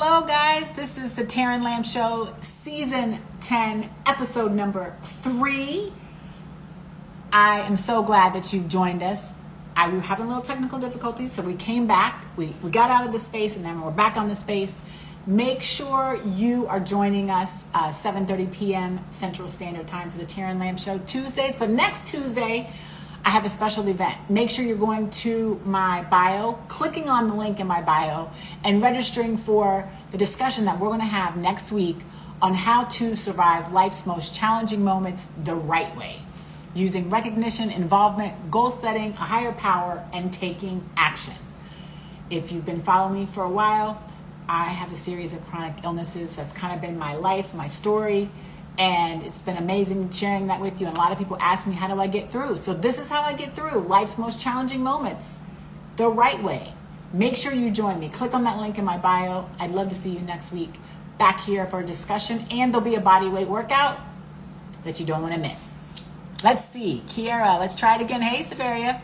Hello, guys. This is the Taryn Lamb Show, Season 10, Episode number 3. I am so glad that you've joined us. We were having a little technical difficulties, so we came back. We got out of the space, and then we're back on the space. Make sure you are joining us 7:30 p.m. Central Standard Time for the Taryn Lamb Show Tuesdays. But next Tuesday, I have a special event. Make sure you're going to my bio, clicking on the link in my bio, and registering for the discussion that we're going to have next week on how to survive life's most challenging moments the right way, using recognition, involvement, goal setting, a higher power, and taking action. If you've been following me for a while, I have a series of chronic illnesses. That's kind of been my life, my story. And it's been amazing sharing that with you. And a lot of people ask me, how do I get through? So this is how I get through life's most challenging moments the right way. Make sure you join me. Click on that link in my bio. I'd love to see you next week back here for a discussion. And there'll be a body weight workout that you don't want to miss. Let's see. Kiara, let's try it again. Hey, Severia.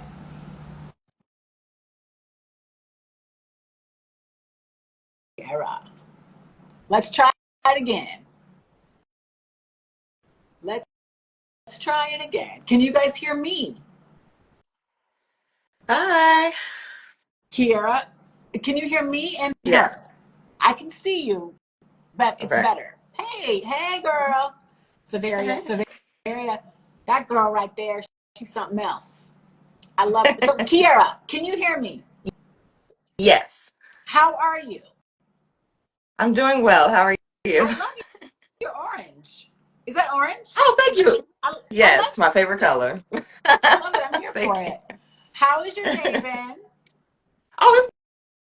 Kiara. Let's try it again. Let's try it again. Can you guys hear me? Hi. Kiara, can you hear me and her? Yes. I can see you, but it's Okay. better. Hey, girl. Severia, Hey. Severia. That girl right there, she's something else. I love it. So, Kiara, can you hear me? Yes. How are you? I'm doing well. How are you? I love your orange. Is that orange? Oh, thank you. I love Yes, my favorite it. color. I love it. I'm here for Thank you. it. How has your day been? Oh,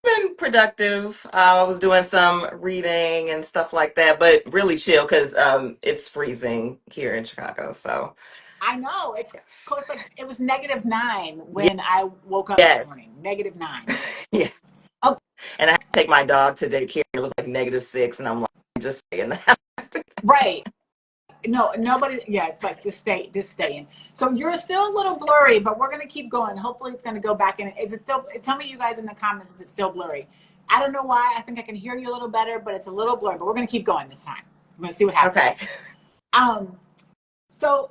it's been productive. I was doing some reading and stuff like that, but really chill because it's freezing here in Chicago. So, I know it's yes. close. Like it was -9 Ye- when I woke up this Yes. morning. -9. Yes. Oh, And I had to take my dog to daycare. It was like -6, and I'm like, just stay in the house. right. No, nobody. Yeah, it's like just stay in. So you're still a little blurry, but we're gonna keep going. Hopefully, it's gonna go back in. Is it still? Tell me, you guys in the comments, if it's still blurry. I don't know why. I think I can hear you a little better, but it's a little blurry. But we're gonna keep going this time. We're gonna see what Okay. happens. Um. So,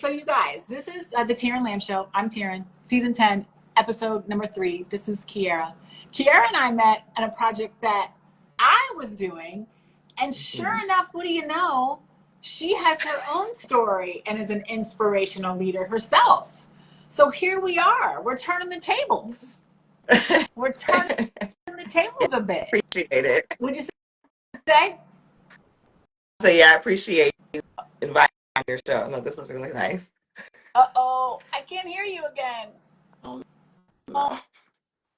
you guys, this is the Taryn Lamb Show. I'm Taryn, Season 10, Episode number 3. This is Kiara. Kiara and I met at a project that I was doing, and sure Mhm. enough, what do you know? She has her own story and is an inspirational leader herself. So here we are. We're turning the tables. We're turning the tables a bit. Appreciate it. Would you say? So yeah, I appreciate you inviting me on your show. No, this is really nice. Uh-oh, I can't hear you again. Oh Oh, no.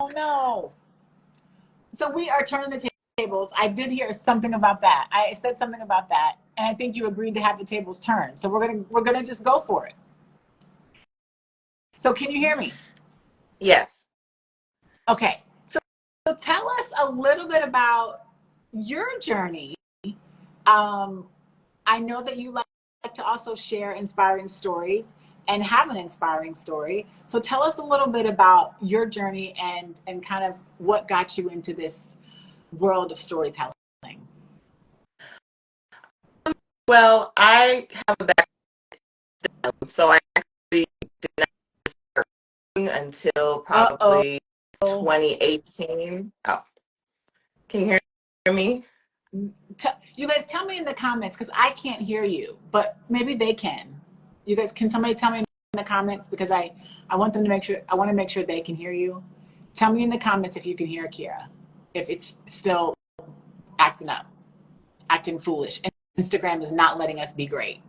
oh no. So we are turning the tables. I did hear something about that. I said something about that, and I think you agreed to have the tables turned. So we're gonna just go for it. So can you hear me? Yes. Okay. So tell us a little bit about your journey. Um, I know that you like to also share inspiring stories and have an inspiring story. So tell us a little bit about your journey and kind of what got you into this world of storytelling. Well, I have a background, so I actually did not start until Uh oh. probably 2018. Oh, can you hear me? You guys tell me in the comments because I can't hear you, but maybe they can. You guys, can somebody tell me in the comments because I want them to make sure. I want to make sure they can hear you. Tell me in the comments if you can hear Kira, if it's still acting up, acting foolish. And Instagram is not letting us be great.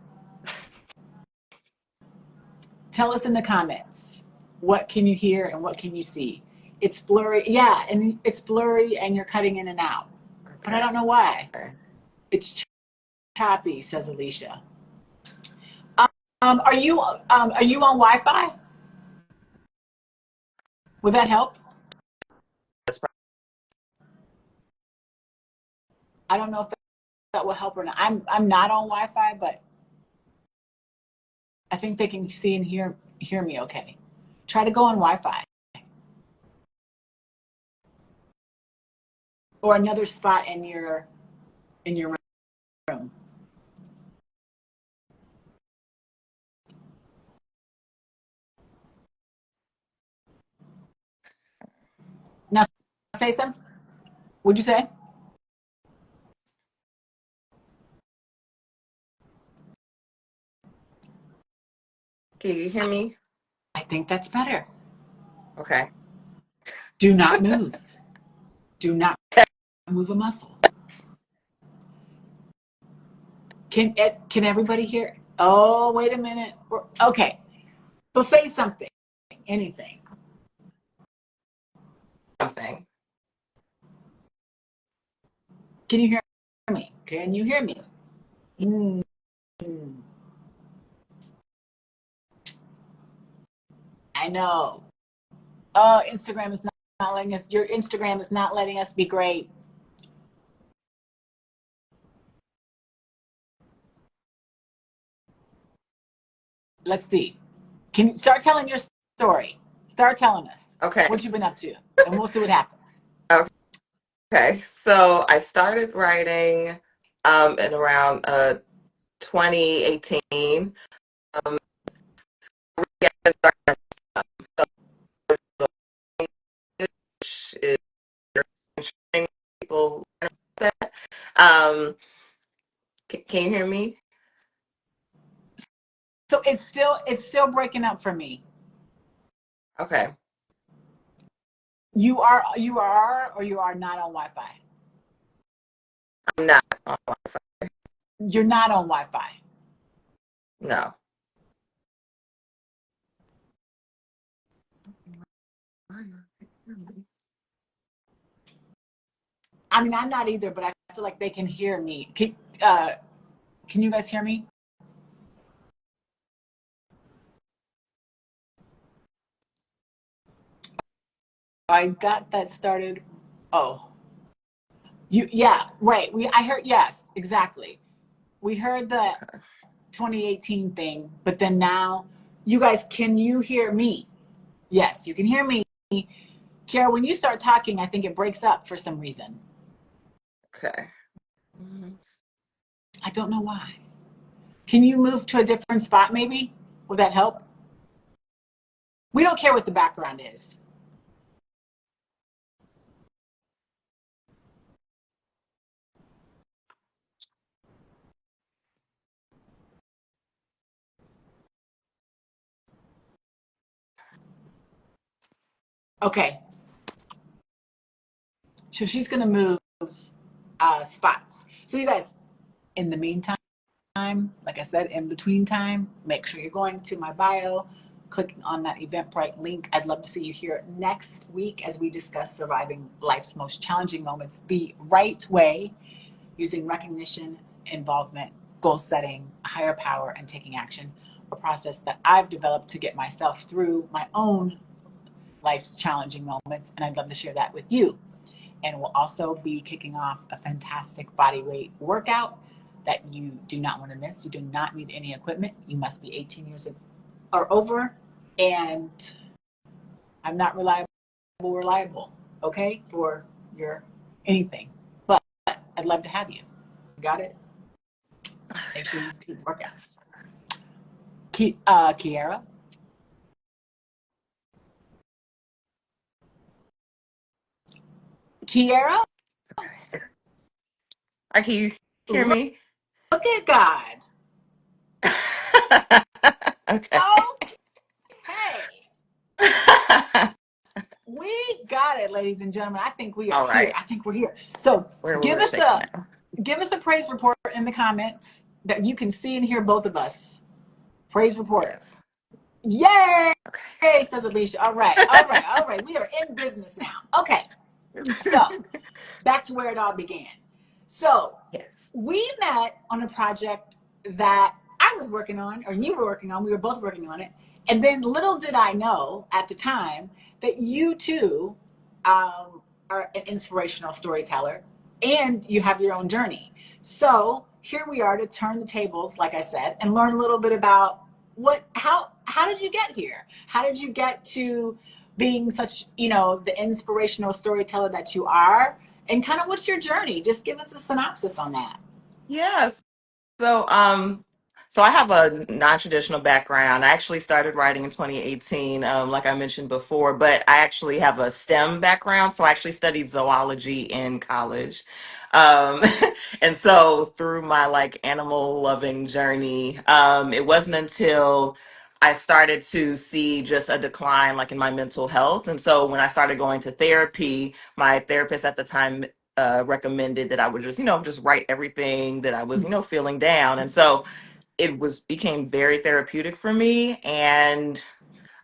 Tell us in the comments what can you hear and what can you see. It's blurry, yeah, and it's blurry and you're cutting in and out, but I Okay. don't know why. It's choppy, says Alicia. Are you on Wi-Fi? Would that help? That's I don't know if that will help or not. I'm not on Wi-Fi, but I think they can see and hear me okay. Try to go on Wi-Fi. or another spot in your room. Now say something. What'd you say? Can you hear me? I think that's better. Okay. Do not move. Do not move a muscle. Can everybody hear? Oh, wait a minute. Okay. So say something. Anything. Something. Can you hear me? Can you hear me? Mm. I know. Oh, Instagram is not letting us. Your Instagram is not letting us be great. Let's see. Can you start telling your story? Start telling us Okay. what you've been up to, and we'll see what happens. Okay. So I started writing in around 2018. Um, yeah, so which is showing people that. Can you hear me? So it's still breaking up for me. Okay. You are not on Wi-Fi. I'm not on Wi-Fi. You're not on Wi-Fi. No. I mean, I'm not either, but I feel like they can hear me. Can you guys hear me? I got that started. Oh, yeah, right. I heard, yes, exactly. We heard the Okay. 2018 thing, but then now, you guys, can you hear me? Yes, you can hear me. Kiara, when you start talking, I think it breaks up for some reason. Okay. Mhm. I don't know why. Can you move to a different spot maybe? Will that help? We don't care what the background is. Okay, so she's gonna move spots. So you guys, in the meantime, like I said, in between time, make sure you're going to my bio, clicking on that Eventbrite link. I'd love to see you here next week as we discuss surviving life's most challenging moments the right way, using recognition, involvement, goal setting, higher power, and taking action. A process that I've developed to get myself through my own life's challenging moments, and I'd love to share that with you. And we'll also be kicking off a fantastic body weight workout that you do not want to miss. You do not need any equipment. You must be 18 years or over. And I'm not reliable, okay, for your anything. But I'd love to have you. Got it? Make sure you do workouts. Kiara? Kiara? Can you hear Look me? at God. Okay. Okay. We got it, ladies and gentlemen. I think we are All here. right. I think we're here. So We're give us safe a now. praise report in the comments that you can see and hear both of us. Praise report. Yes. Yay! Okay. Says Alicia. All right, all right, all right. We are in business now. Okay. So back to where it all began. So Yes. we met on a project that I was working on, or you were working on. We were both working on it. And then little did I know at the time that you too are an inspirational storyteller and you have your own journey. So here we are to turn the tables, like I said, and learn a little bit about how did you get here? How did you get to being such, the inspirational storyteller that you are? And kind of what's your journey? Just give us a synopsis on that. Yes. So, so I have a non-traditional background. I actually started writing in 2018, like I mentioned before, but I actually have a STEM background. So I actually studied zoology in college. Um, and so through my like animal loving journey, it wasn't until I started to see just a decline like in my mental health. And so when I started going to therapy, my therapist at the time recommended that I would just, just write everything that I was, feeling down. And so it was became very therapeutic for me. And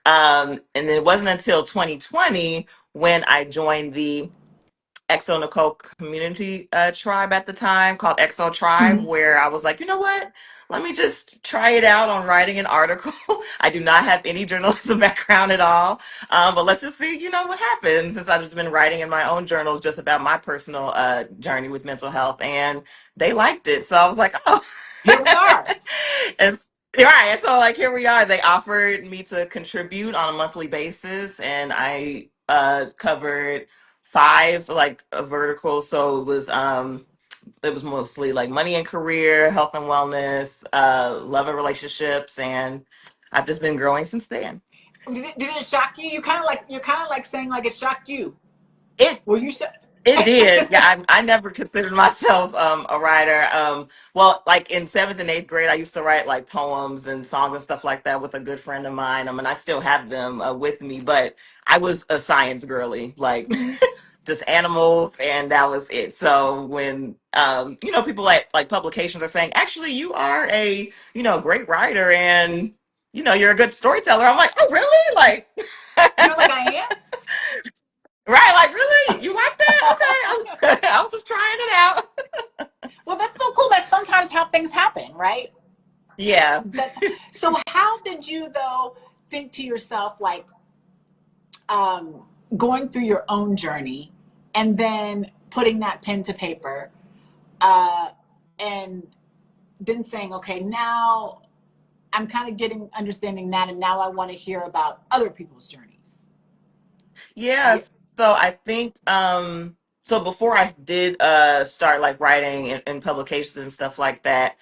then it wasn't until 2020 when I joined the Exo Nicole community tribe at the time called Exo Tribe, Mhm. where I was like, you know what? Let me just try it out on writing an article. I do not have any journalism background at all, but let's just see, what happens. Since I've just been writing in my own journals just about my personal journey with mental health, and they liked it, so I was like, oh, Here we are. and right. So like here we are. They offered me to contribute on a monthly basis, and I covered five like verticals. So it was mostly like money and career, health and wellness, love and relationships, and I've just been growing since then. Did it shock you? You're kind of like saying like it shocked you. It Were you shocked? It did. Yeah, I never considered myself a writer. Well, like in seventh and eighth grade, I used to write like poems and songs and stuff like that with a good friend of mine. And I still have them with me, but I was a science girly, like just animals, and that was it. So when people at like publications are saying, actually, you are a great writer, and you're a good storyteller, I'm like, oh, really? Like. You're like I Right, like really? You like that? Okay, I was just trying it out. am. Well, that's so cool. That's sometimes how things happen, right? Yeah. That's so. How did you though think to yourself like um, going through your own journey and then putting that pen to paper uh, and then saying, okay, now I'm kind of getting understanding that, and now I want to hear about other people's journeys. Yeah, Yeah. so I think so before I did start like writing in publications and stuff like that,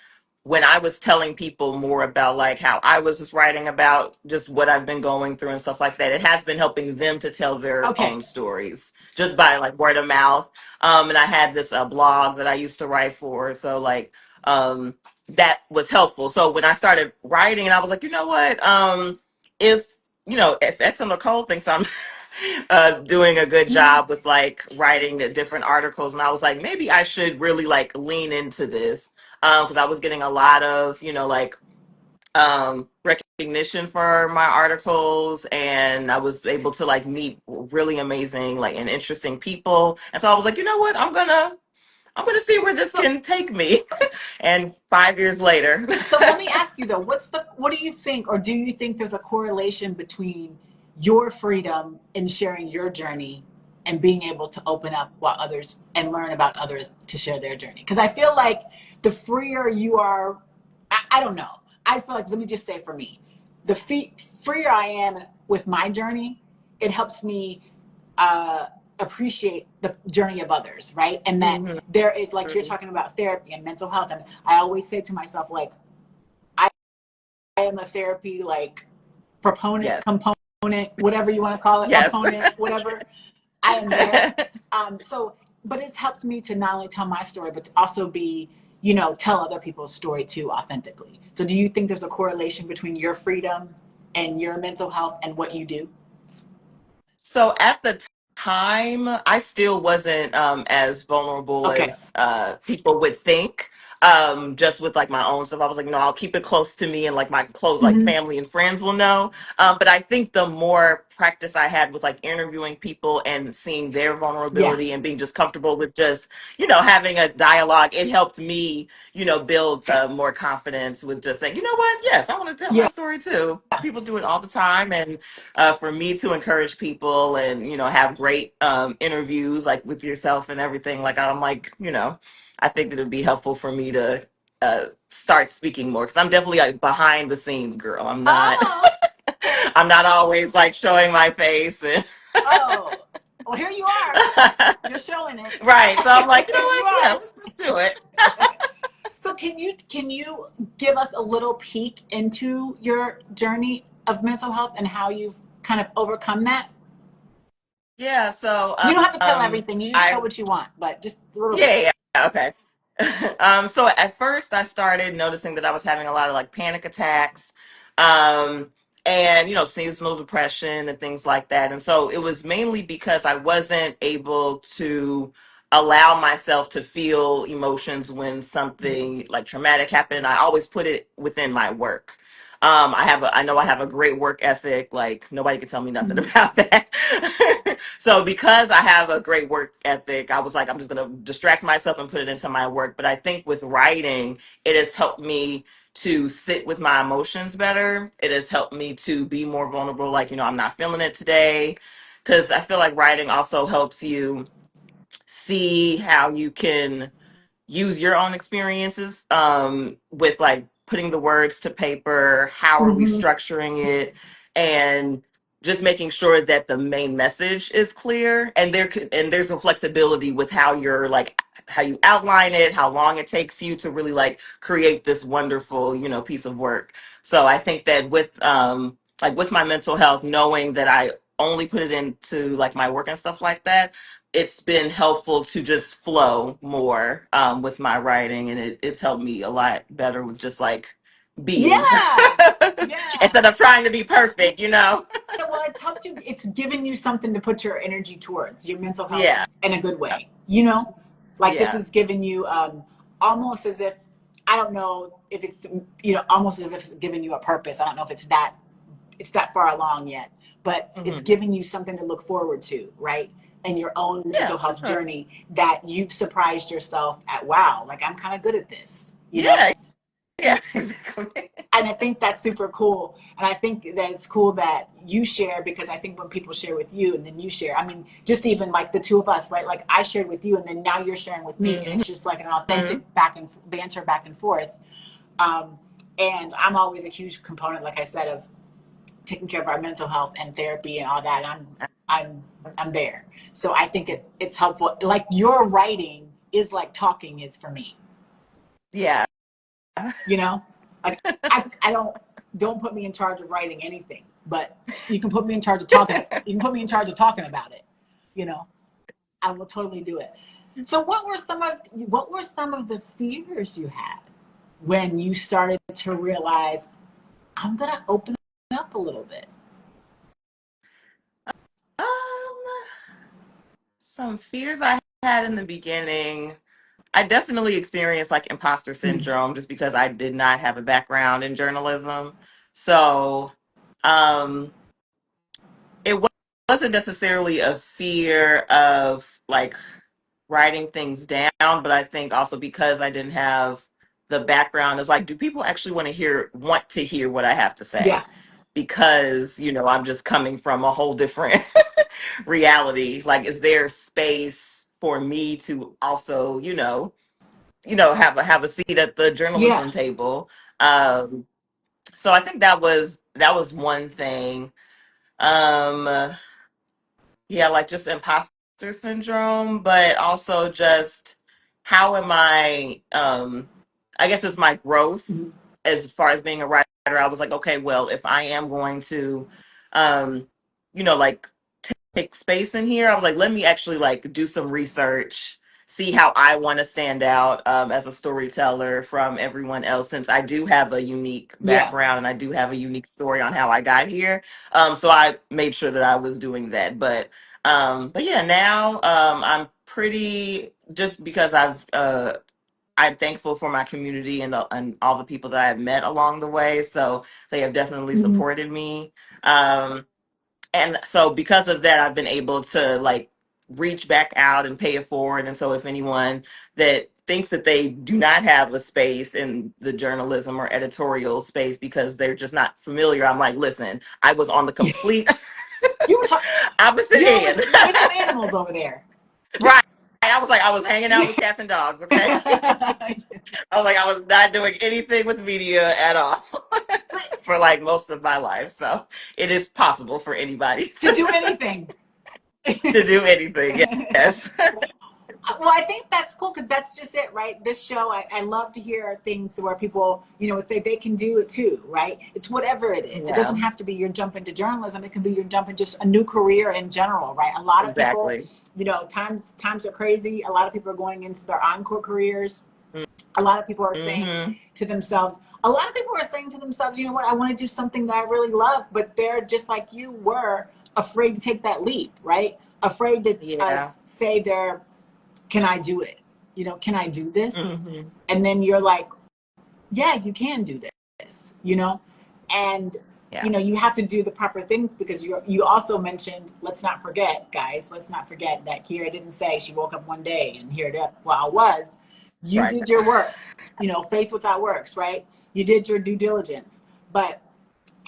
when I was telling people more about like how I was just writing about just what I've been going through and stuff like that, it has been helping them to tell their Okay. own stories just by like word of mouth. And I had this blog that I used to write for, so like that was helpful. So when I started writing, and I was like, you know what, if if X and Nicole thinks I'm doing a good Mhm. job with like writing the different articles, and I was like, maybe I should really like lean into this because I was getting a lot of like recognition for my articles, and I was able to like meet really amazing like and interesting people, and so I was like, you know what, I'm gonna see where this So, can take me. And 5 years later. so let me ask you though, what do you think, or do you think there's a correlation between your freedom in sharing your journey and being able to open up while others and learn about others to share their journey? Because I feel like the freer you are, I don't know. I feel like, let me just say for me, the freer I am with my journey, it helps me uh, appreciate the journey of others, right? And that Mhm. there is, like you're talking about therapy and mental health, and I always say to myself, like, I am a therapy like proponent, Yes. component, whatever you want to call it, Yes. opponent, whatever. I am there. So, but it's helped me to not only tell my story, but to also be, tell other people's story too authentically. So, do you think there's a correlation between your freedom and your mental health and what you do? So at the time, I still wasn't as vulnerable Okay. as people would think. Just with like my own stuff, I was like, no, I'll keep it close to me, and like my close like Mm-hmm. family and friends will know. But I think the more practice I had with like interviewing people and seeing their Yeah. vulnerability and being just comfortable with just having a dialogue, it helped me build more confidence with just saying, you know what, yes, I want to tell Yeah. my story too. People do it all the time, and for me to encourage people and have great interviews like with yourself and everything, like I'm like I think that it'd be helpful for me to start speaking more, because I'm definitely like behind the scenes girl. I'm not Oh, I'm not always like showing my face and oh. Well, here you are. You're showing it. Right. So I'm like, you know Here you what? Yeah, are. let's do it. So can you give us a little peek into your journey of mental health and how you've kind of overcome that? Yeah. So You don't have to tell everything. You just tell I what you want, but just a little bit. yeah, okay. So at first I started noticing that I was having a lot of like panic attacks, um, and seasonal depression and things like that. And so it was mainly because I wasn't able to allow myself to feel emotions when something like traumatic happened. I always put it within my work. I know I have a great work ethic. Like nobody can tell me nothing Mm-hmm. about that. So because I have a great work ethic, I was like, I'm just gonna distract myself and put it into my work. But I think with writing, it has helped me to sit with my emotions better. It has helped me to be more vulnerable. Like, I'm not feeling it today. Because I feel like writing also helps you see how you can use your own experiences with like putting the words to paper. How are we Mm-hmm. structuring it? And just making sure that the main message is clear, and there's a flexibility with how you're like how you outline it, how long it takes you to really like create this wonderful piece of work. So I think that with like with my mental health, knowing that I only put it into like my work and stuff like that, it's been helpful to just flow more with my writing, and it's helped me a lot better with just like being Yeah. Yeah. instead of trying to be perfect. Yeah, well, it's helped you. It's given you something to put your energy towards, your mental health Yeah, in a good way. You know, like this yeah. is giving you almost as if I don't know if it's almost as if it's giving you a purpose. I don't know if it's that far along yet, but it's Hmm. giving you something to look forward to, right? In your own Yeah, mental for health sure. journey that you've surprised yourself at. Wow, like I'm kind of good at this, you know? Yeah, yeah, exactly. And I think that's super cool. And I think that it's cool that you share because I think when people share with you and then you share, I mean, just even like the two of us, right? Like I shared with you and then now you're sharing with me, and Hmm. it's just like an authentic back and banter back and forth. Um, and I'm always a huge component, like I said, of taking care of our mental health and therapy and all that. I'm I'm there. So I think it's helpful. Like your writing is like talking is for me. Yeah. You know, like I don't put me in charge of writing anything, but you can put me in charge of talking. You can put me in charge of talking about it. You know, I will totally do it. So what were some of the fears you had when you started to realize I'm gonna open up a little bit? um some fears I had in the beginning. I definitely experienced like imposter Mm. syndrome just because I did not have a background in journalism. So, um, it wasn't necessarily a fear of like writing things down, but I think also because I didn't have the background, is like, do people actually want to hear what I have to Yeah, say? Because, I'm just coming from a whole different reality. Like, is there space for me to also, have a seat at the yeah. journalism table? Um, so I think that was one thing. Um, yeah, like just imposter syndrome, but also just how am I guess it's my growth Mhm. as far as being a writer. I was like, okay, well, if I am going to um, like take space in here, I was like, let me actually like do some research, see how I want to stand out as a storyteller from everyone else, since I do have a unique Yeah. background and I do have a unique story on how I got here. So I made sure that I was doing that. But yeah, now I'm pretty, just because I'm thankful for my community and all the people that I've met along the way. So they have definitely Mhm. supported me. Um, and so because of that, I've been able to like reach back out and pay it forward. And so if anyone that thinks that they do not have a space in the journalism or editorial space because they're just not familiar, I'm like, listen, I was on the complete You were talking. opposite You were end. with some animals over there. Right. I was hanging out with cats and dogs, okay? I was like, I was not doing anything with media at all But for like most of my life. So it is possible for anybody. to do anything. To do anything. Yes. Well, I think that's cool because that's just it, right? This show, I love to hear things where people, would say they can do it too, right? It's whatever it is. It doesn't Yeah, have to be your jump into journalism. It can be your jump into just a new career in general, right? A lot of people, exactly. times are crazy. A lot of people are going into their encore careers. A lot of people are saying Mm-hmm. to themselves, a lot of people are saying to themselves, you know what, I want to do something that I really love, but they're just like you were afraid to take that leap, right? Afraid to Yeah. say they're can I do it? Can I do this? Mm-hmm. And then you're like, yeah, you can do this. And Yeah. you have to do the proper things because you also mentioned, let's not forget, guys, let's not forget that Kira didn't say she woke up one day and here it well was. You Right. did your work, faith without works, right? You did your due diligence, but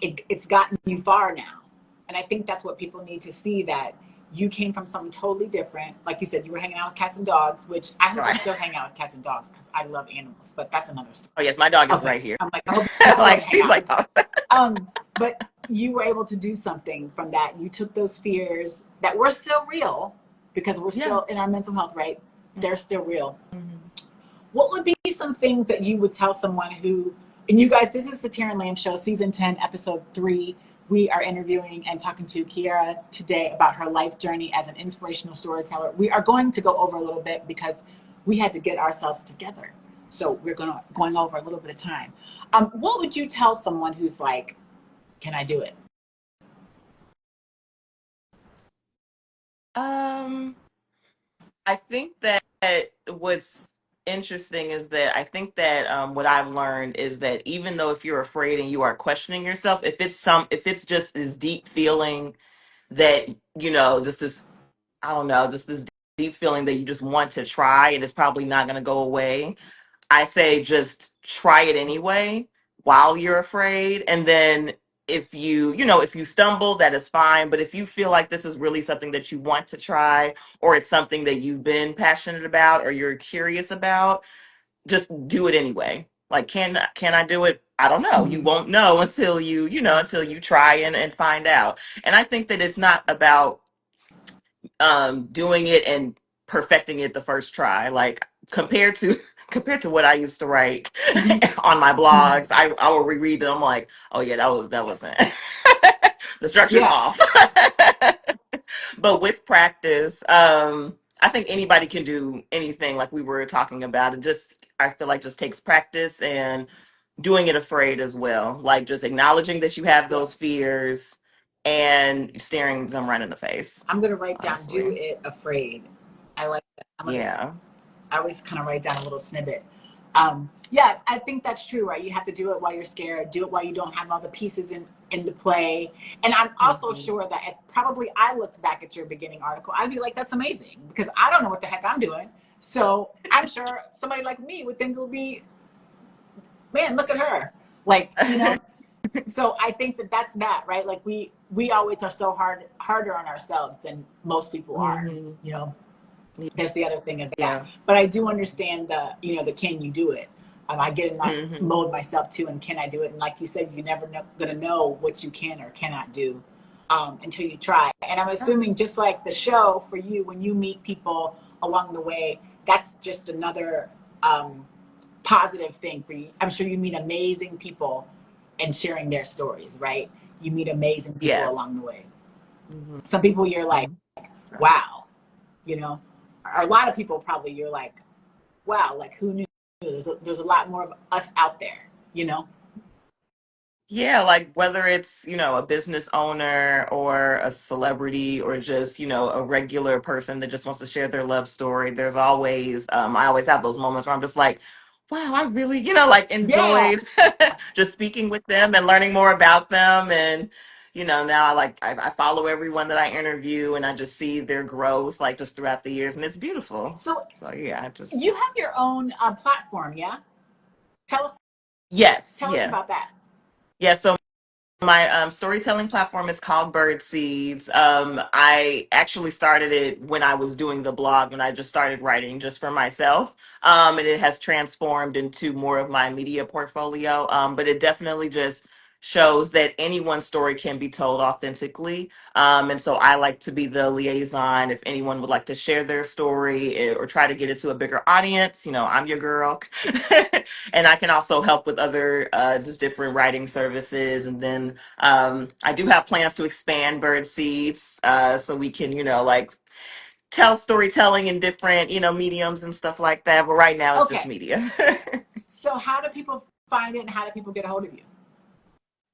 it's gotten you far now. And I think that's what people need to see, that you came from something totally different. Like you said, you were hanging out with cats and dogs, which I hope you Right. still hang out with cats and dogs because I love animals, but that's another story. Oh yes, my dog is Okay. right here. I'm like, I hope you still Like hang she's out. like, oh. But you were able to do something from that. You took those fears that were still real because we're Yeah. still in our mental health, right? They're still real. Mm-hmm. What would be some things that you would tell someone who, and you guys, this is the Taryn Lamb Show, season 10, episode 3. We are interviewing and talking to Kiara today about her life journey as an inspirational storyteller. We are going to go over a little bit because we had to get ourselves together. So we're going over a little bit of time. What would you tell someone who's like, can I do it? Um, I think that what's interesting is that I think that what I've learned is that even though if you're afraid and you are questioning yourself, if it's just this deep feeling that just this I don't know, just this deep feeling that you just want to try and it's probably not going to go away. I say just try it anyway while you're afraid. And then if you stumble, that is fine. But if you feel like this is really something that you want to try, or it's something that you've been passionate about or you're curious about, just do it anyway. Like, can I do it? I don't know. You Mm-hmm. won't know until until you try and find out. And I think that it's not about doing it and perfecting it the first try. Like compared to compared to what I used to write Mm-hmm. on my Mm-hmm. blogs, I will reread them. I'm like, oh yeah, that wasn't the structure's Yeah. off. But with practice, I think anybody can do anything like we were talking about. It just I feel like just takes practice and doing it afraid as well. Like just acknowledging that you have Yeah. those fears and staring them right in the face. I'm going to write down, do Honestly. it afraid. I like that. Yeah. I always kind of write down a little snippet. Yeah, I think that's true, right? You have to do it while you're scared, do it while you don't have all the pieces into play. And I'm also Mhm. sure that if probably I looked back at your beginning article, I'd be like, that's amazing because I don't know what the heck I'm doing. So I'm sure somebody like me would think it would be, man, look at her. So I think that that's that, right? Like we always are so harder on ourselves than most people are, Mhm. you know there's the other thing of that. Yeah. But I do understand the can you do it? I get in that Mhm. mode myself too, and can I do it? And like you said, you're never gonna know what you can or cannot do until you try. And I'm assuming, just like the show for you, when you meet people along the way, that's just another positive thing for you. I'm sure you meet amazing people and sharing their stories, right? You meet amazing people Yes. along the way. Mhm. Some people you're like, wow, you know, a lot of people probably you're like, wow, like who knew? There's a lot more of us out there. Yeah, like whether it's, a business owner or a celebrity or just, a regular person that just wants to share their love story, there's always, I always have those moments where I'm just like, wow, I really, like Yeah. enjoyed just speaking with them and learning more about them. And, now I follow everyone that I interview and I just see their growth like just throughout the years and it's beautiful. So So yeah, I just, you have your own platform, yeah? Tell us yes, tell us yeah. about that. Yeah, so my storytelling platform is called Bird Seeds. I actually started it when I was doing the blog, when I just started writing just for myself. And it has transformed into more of my media portfolio. But it definitely just shows that anyone's story can be told authentically. And so I like to be the liaison if anyone would like to share their story or try to get it to a bigger audience. I'm your girl. And I can also help with other just different writing services. And then I do have plans to expand Bird Seeds so we can, like tell storytelling in different, mediums and stuff like that. But right now it's just Okay. media. So how do people find it and how do people get a hold of you?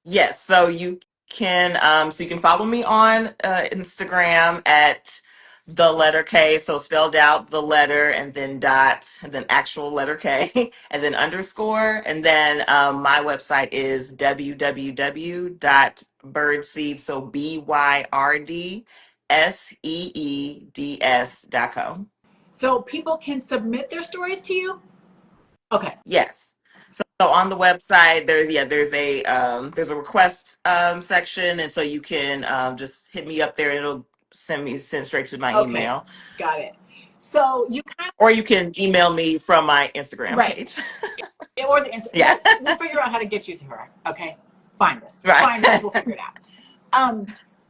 Yes, so you can follow me on Instagram at the letter K, so spelled out the letter and then dot and then actual letter K and then underscore and then my website is www.birdseeds, so BYRDSEEDS.co. So people can submit their stories to you? Okay. Yes. So on the website, there's a request section, and so you can just hit me up there, and it'll send straight to my Okay. email, Got it. So you kind or you can email me from my of, Instagram right. page. Or the Insta. Yeah, We'll figure out how to get you to her. Okay. Find us. right. Find us. We'll figure it out.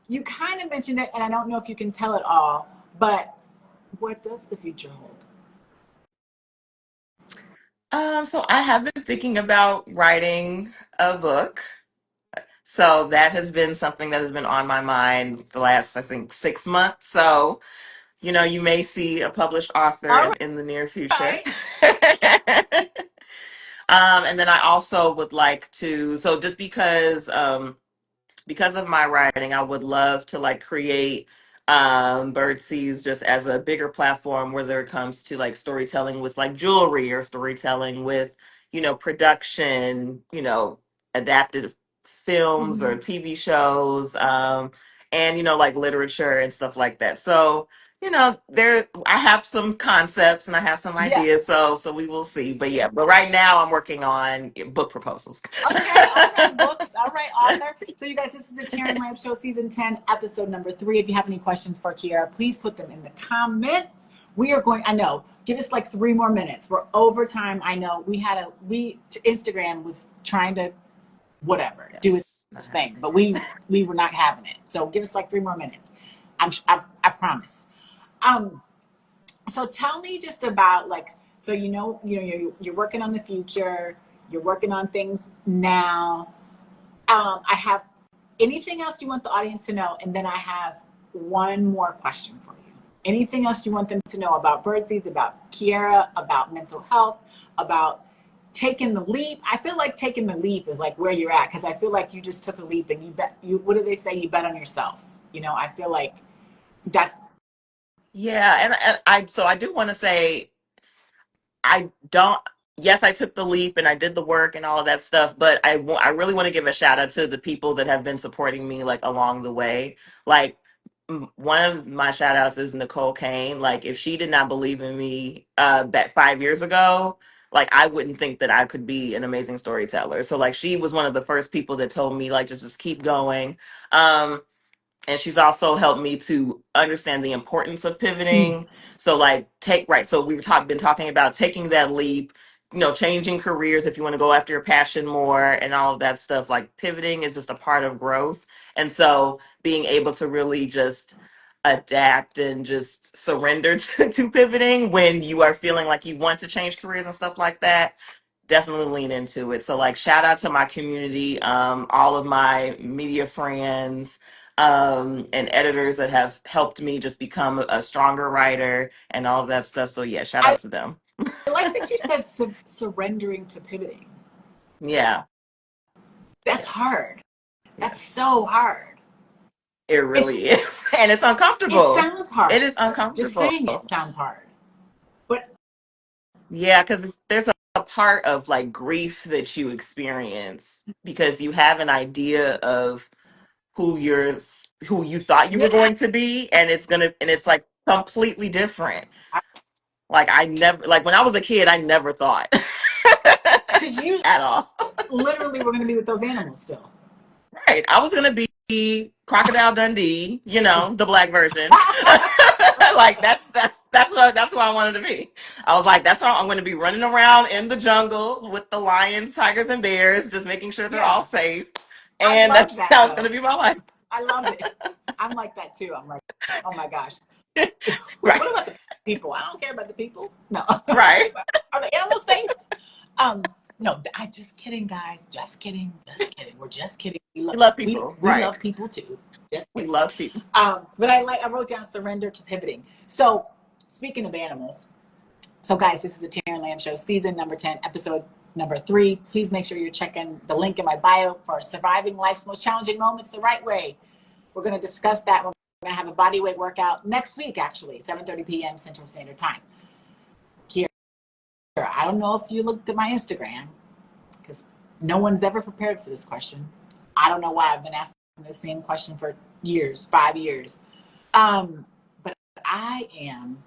You kind of mentioned it, and I don't know if you can tell it all, but what does the future hold? So I have been thinking about writing a book. So that has been something that has been on my mind the last, I think, 6 months. So you may see a published author All in the near future. right. And then I also would like to, so just because of my writing, I would love to like create Birdseeds just as a bigger platform, whether it comes to like storytelling with like jewelry or storytelling with, production, adapted films or Mm-hmm. TV shows, and like literature and stuff like that. So, there I have some concepts and I have some Yes. ideas, so we will see. But yeah, but right now I'm working on book proposals. Okay, all right, books. All right, author. So, you guys, this is the Taryn Lamb Show, season 10, episode number 3. If you have any questions for Kiara, please put them in the comments. We are going, I know, give us like 3 more minutes. We're over time. I know Instagram was trying to whatever, do Yes, not its thing, happening. but we were not having it. So, give us like 3 more minutes. I promise. Um, so tell me just about like, so you're working on the future, you're working on things now. I have anything else you want the audience to know, and then I have one more question for you. Anything else you want them to know about Birdseeds, about Kiara, about mental health, about taking the leap? I feel like taking the leap is like where you're at, because I feel like you just took a leap and you bet you what do they say, you bet on yourself. I feel like that's Yeah, and I do want to say I don't. Yes, I took the leap and I did the work and all of that stuff, but I really want to give a shout out to the people that have been supporting me like along the way. Like one of my shout outs is Nicole Kane. Like if she did not believe in me back 5 years ago, like I wouldn't think that I could be an amazing storyteller. So like she was one of the first people that told me like just keep going. And she's also helped me to understand the importance of mm, pivoting. So like take right. So been talking about taking that leap, changing careers if you want to go after your passion more and all of that stuff. Like pivoting is just a part of growth. And so being able to really just adapt and just surrender to pivoting when you are feeling like you want to change careers and stuff like that, definitely lean into it. So like shout out to my community, all of my media friends, and editors that have helped me just become a stronger writer and all of that stuff. So yeah, shout I out to them. like that you said surrendering to pivoting. Yeah. That's Yes. hard. That's Yes. so hard. It really It's is. And it's it uncomfortable. sounds It hard. is Just uncomfortable. saying it sounds hard. But Yeah, because there's a part of like grief that you experience because you have an idea of who you thought you were yeah, going to be, and it's like completely different. Like I never like when I was a kid, I never thought because you at all. literally were going to be with those animals still. Right. I was gonna be Crocodile Dundee, the black version. Like that's what I wanted to be. I was like, that's how I'm gonna be running around in the jungle with the lions, tigers, and bears, just making sure they're all Yeah. safe. I and love that's that how it's going though. to be my life. I love it. I'm like that too. I'm like, oh my gosh. Right. What about the people? I don't care about the people. No. Right. Are the animals safe? Um, no, I just kidding, guys. Just kidding. Just kidding. We're just kidding. We love We people. we Right. love people too. Just We kidding. love people. But I wrote down surrender to pivoting. So speaking of animals, so guys, this is the Taryn Lamb Show, season number 10, episode number 3. Please make sure you're checking the link in my bio for surviving life's most challenging moments the right way. We're going to discuss that. We're going to have a body weight workout next week, actually, 7:30 p.m. Central Standard Time. Here, I don't know if you looked at my Instagram because no one's ever prepared for this question. I don't know why I've been asking the same question for years, 5 years. But I am,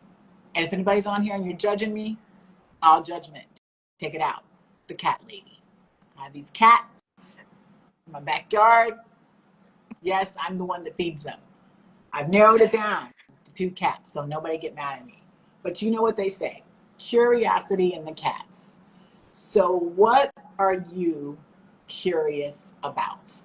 and if anybody's on here and you're judging me, all judgment, take it out. The cat lady. I have these cats in my backyard. Yes, I'm the one that feeds them. I've narrowed it down to 2 cats, so nobody get mad at me. But you know what they say, curiosity in the cats. So what are you curious about?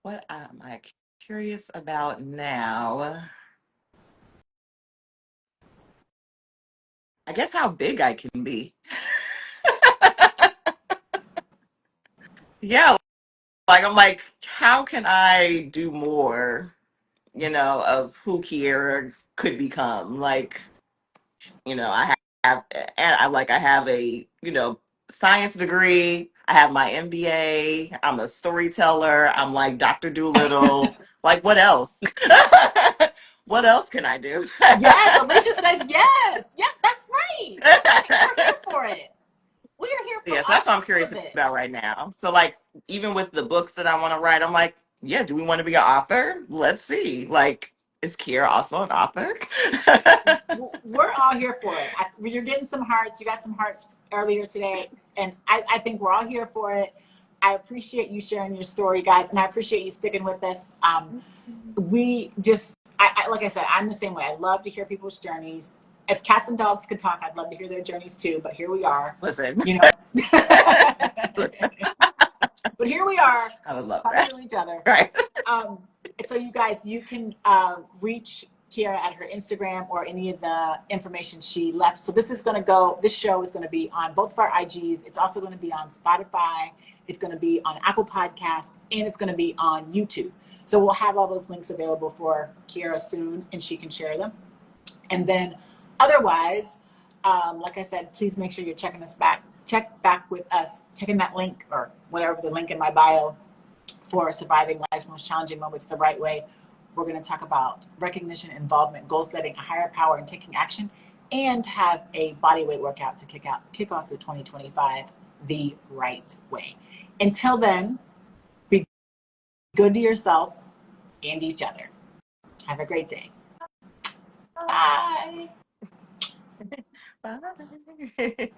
What am I curious about now? I guess how big I can be. Yeah, like I'm like, how can I do more, of who Kiera could become? Like, I have and I have a, science degree. I have my MBA. I'm a storyteller. I'm like Dr. Doolittle. Like, what else? What else can I do? Yes, Alicia says yes. Yeah, that's right. We're here for it. We are here for Yeah, so all that's what I'm curious of it. about right now. So, like, even with the books that I want to write, I'm like, yeah, do we want to be an author? Let's see. Like, is Kiera also an author? We're all here for it. You're getting some hearts. You got some hearts earlier today, and I think we're all here for it. I appreciate you sharing your story, guys, and I appreciate you sticking with us. We just, like I said, I'm the same way. I love to hear people's journeys. If cats and dogs could talk, I'd love to hear their journeys too. But here we are, Listen, you know. listen, But here we are I would love talking that. to each other. Right. Um, so you guys, you can reach Kiera at her Instagram or any of the information she left. So this show is going to be on both of our IGs. It's also going to be on Spotify. It's going to be on Apple Podcasts, and it's going to be on YouTube. So we'll have all those links available for Kiera soon, and she can share them. And then otherwise, like I said, please make sure you're check back with us, checking that link or whatever the link in my bio for surviving life's most challenging moments the right way. We're going to talk about recognition, involvement, goal setting, a higher power, and taking action, and have a body weight workout to kick off your 2025 the right way. Until then, be good to yourself and each other. Have a great day. Bye. Bye.